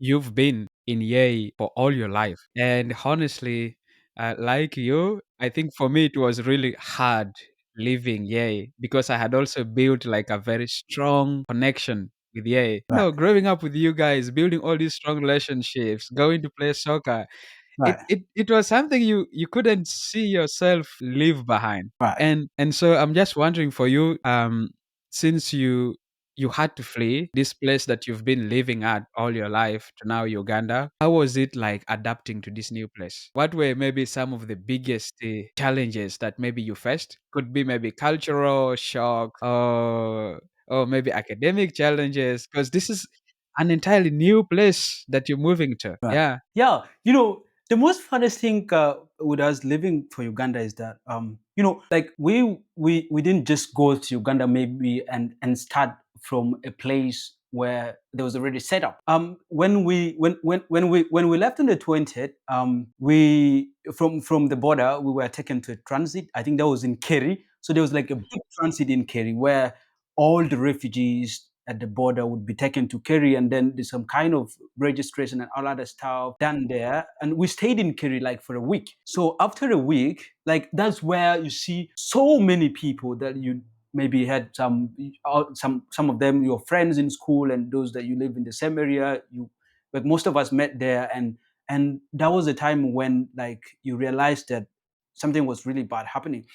you've been in Yei for all your life. And honestly, like you, I think for me it was really hard leaving Yei because I had also built like a very strong connection with Yei. Right, Growing up with you guys, building all these strong relationships, going to play soccer, right, it was something you couldn't see yourself leave behind. right. And so I'm just wondering for you, since you had to flee this place that you've been living at all your life to now Uganda, how was it like adapting to this new place? What were maybe some of the biggest challenges that maybe you faced? Could be maybe cultural shock or maybe academic challenges, because this is an entirely new place that you're moving to. Right. Yeah. Yeah. The most funniest thing with us living for Uganda is that, like we didn't just go to Uganda maybe and start from a place where there was already set up. When we left on the 20th, we from the border we were taken to a transit. I think that was in Kerry. So there was like a big transit in Kerry where all the refugees at the border would be taken to Kerry, and then there's some kind of registration and all other stuff done there. And we stayed in Kerry like for a week. So after a week, like that's where you see so many people that you maybe had some of them your friends in school, and those that you live in the same area. You Like most of us met there, and that was the time when like you realized that something was really bad happening.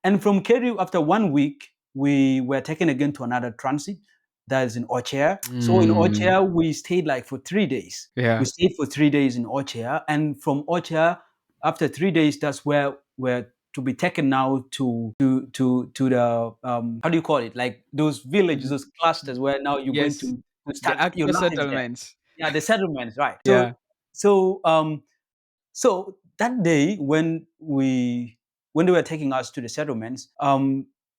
And from Kerry, after 1 week, we were taken again to another transit that is in Ochea. So in Mm, Ochea, we stayed like for 3 days. We yeah. stayed for 3 days in Ochea. And from Ochea, after 3 days, that's where we're to be taken now to the how do you call it? Like those villages, Mm, those clusters where now you're going yes, to the start your actual lives there. settlements. Yeah, the settlements, right. Yeah. So that day when they were taking us to the settlements,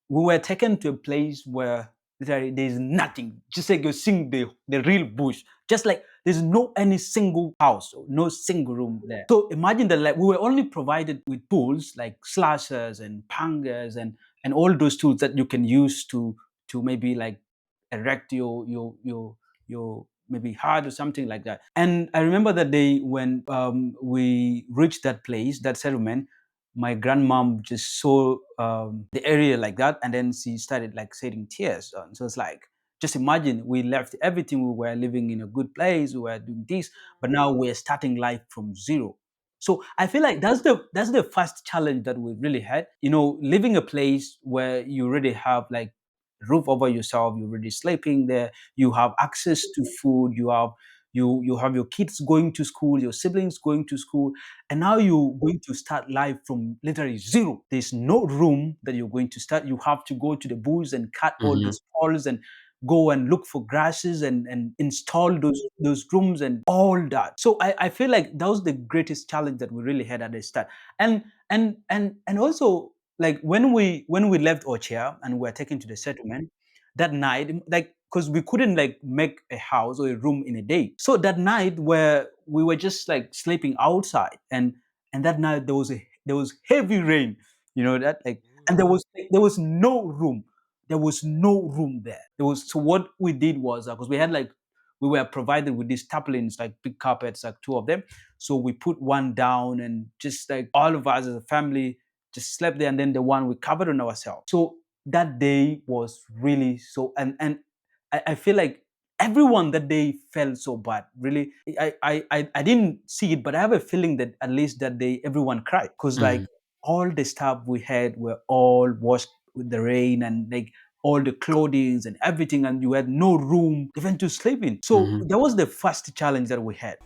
we were taken to a place where literally there's nothing. Just like you're seeing the real bush. Just like there's no any single house, or no single room there. So imagine that like we were only provided with tools like slashers and pangas and all those tools that you can use to maybe like erect your maybe hard or something like that. And I remember that day when we reached that place, that settlement, my grandmom just saw the area like that, and then she started like shedding tears. So it's like, just imagine we left everything. We were living in a good place. We were doing this, but now we're starting life from zero. So I feel like that's the first challenge that we really had. Living a place where you already have like roof over yourself, you're already sleeping there, you have access to food, you have your kids going to school, your siblings going to school, and now you're going to start life from literally zero. There's no room that you're going to start. You have to go to the bush and cut all Mhm. those poles and go and look for grasses and install those rooms and all that. So I feel like that was the greatest challenge that we really had at the start. And also, like when we left Ochia and we were taken to the settlement that night, like because we couldn't like make a house or a room in a day. So that night where we were just like sleeping outside, and that night there was heavy rain, that like, and there was no room. There was no room there. So what we did was because we were provided with these tarpaulins, like big carpets, like two of them. So we put one down, and just like all of us as a family just slept there, and then the one we covered on ourselves. So that day was really so, and I feel like everyone that day felt so bad. Really, I didn't see it, but I have a feeling that at least that day everyone cried because like Mhm. all the stuff we had were all washed with the rain, and like all the clothing and everything, and you had no room even to sleep in. So Mhm. that was the first challenge that we had.